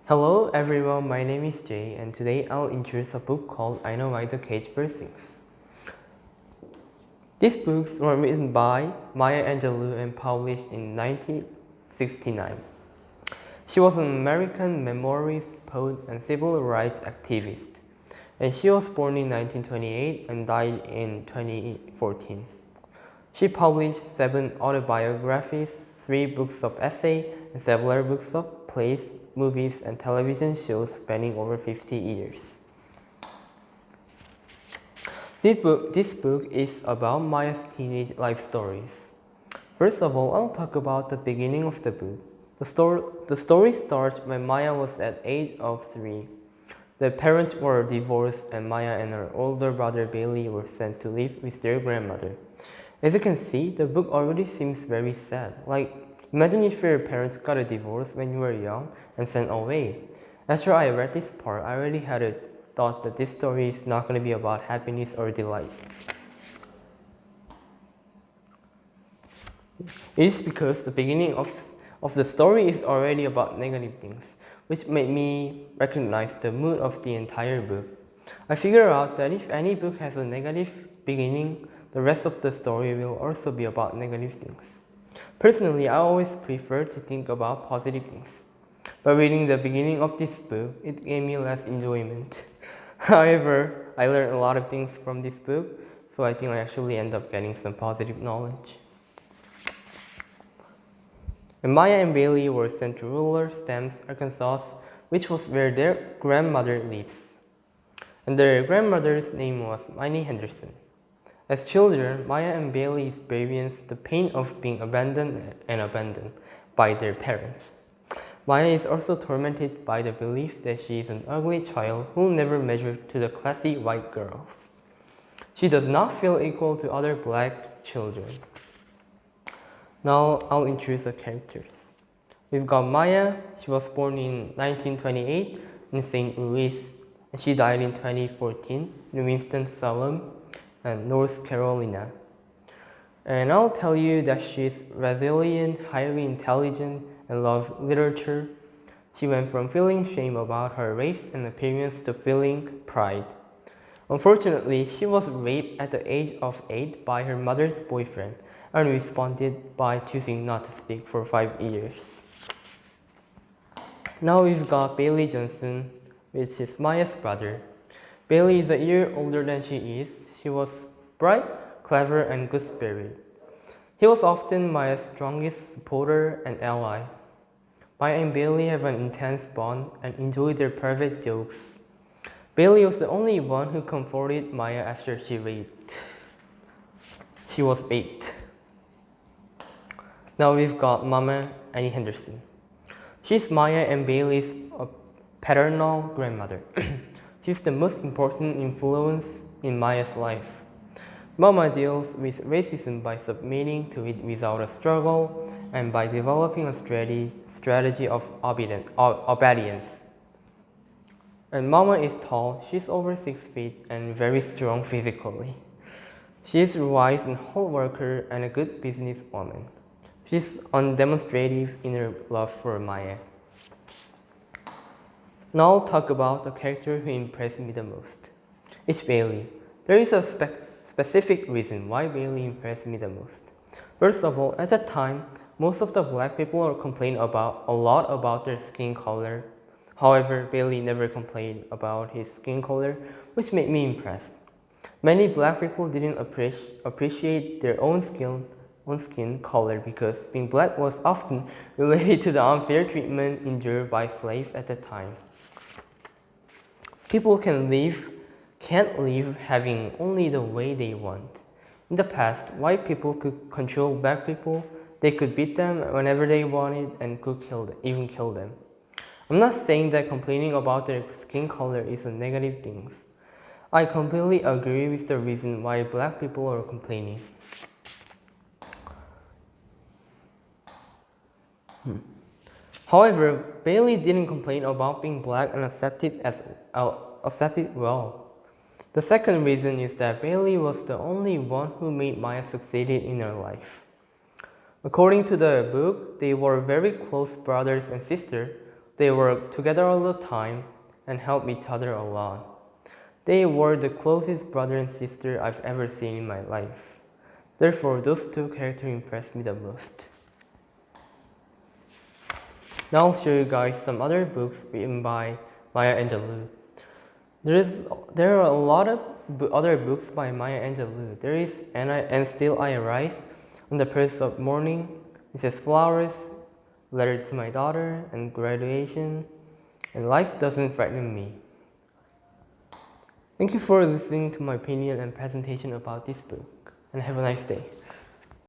Hello everyone, my name is Jay and today I'll introduce a book called I Know Why the Caged Bird Sings. These books were written by Maya Angelou and published in 1969. She was an American memoirist, poet, and civil rights activist, and she was born in 1928 and died in 2014. She published 7 autobiographies, 3 books of essay, and several books of plays, movies, and television shows spanning over 50 years. This book is about Maya's teenage life stories. First of all, I'll talk about the beginning of the book. The story starts when Maya was at the age of 3. Their parents were divorced and Maya and her older brother Bailey were sent to live with their grandmother. As you can see, the book already seems very sad. Like, imagine if your parents got a divorce when you were young and sent away. After I read this part, I already had a thought that this story is not going to be about happiness or delight. It is because the beginning of the story is already about negative things, which made me recognize the mood of the entire book. I figured out that if any book has a negative beginning, the rest of the story will also be about negative things. Personally, I always prefer to think about positive things. But reading the beginning of this book, it gave me less enjoyment. However, I learned a lot of things from this book, so I think I actually end up getting some positive knowledge. And Maya and Bailey were sent to rural Stamps, Arkansas, which was where their grandmother lives. And their grandmother's name was Minnie Henderson. As children, Maya and Bailey experienced the pain of being abandoned by their parents. Maya is also tormented by the belief that she is an ugly child who will never measure to the classy white girls. She does not feel equal to other black children. Now I'll introduce the characters. We've got Maya. She was born in 1928 in St. Louis, and she died in 2014 in Winston-Salem and North Carolina. And I'll tell you that she's resilient, highly intelligent, and loves literature. She went from feeling shame about her race and appearance to feeling pride. Unfortunately, she was raped at the age of 8 by her mother's boyfriend and responded by choosing not to speak for 5 years. Now we've got Bailey Johnson, which is Maya's brother. Bailey is a year older than she is. He was bright, clever, and good-spirited. He was often Maya's strongest supporter and ally. Maya and Bailey have an intense bond and enjoy their private jokes. Bailey was the only one who comforted Maya after she was raped. Now we've got Mama Annie Henderson. She's Maya and Bailey's paternal grandmother. She's the most important influence in Maya's life. Mama deals with racism by submitting to it without a struggle and by developing a strategy of obedience. And Mama is tall, she's over 6 feet and very strong physically. She is wise and hard worker and a good businesswoman. She's undemonstrative in her love for Maya. Now I'll talk about the character who impressed me the most. It's Bailey. There is a specific reason why Bailey impressed me the most. First of all, at that time, most of the black people are complaining a lot about their skin color. However, Bailey never complained about his skin color, which made me impressed. Many black people didn't appreciate their own skin color because being black was often related to the unfair treatment endured by slaves at the time. People can't live having only the way they want. In the past, white people could control black people. They could beat them whenever they wanted and could even kill them. I'm not saying that complaining about their skin color is a negative thing. I completely agree with the reason why black people are complaining. However, Bailey didn't complain about being black and accepted well. The second reason is that Bailey was the only one who made Maya succeed in her life. According to the book, they were very close brothers and sisters. They worked together all the time and helped each other a lot. They were the closest brother and sister I've ever seen in my life. Therefore, those two characters impressed me the most. Now I'll show you guys some other books written by Maya Angelou. There are a lot of other books by Maya Angelou. There is And Still I Rise, On the Purse of Morning, Mrs. Flowers, Letter to My Daughter, and Graduation, and Life Doesn't Frighten Me. Thank you for listening to my opinion and presentation about this book, and have a nice day.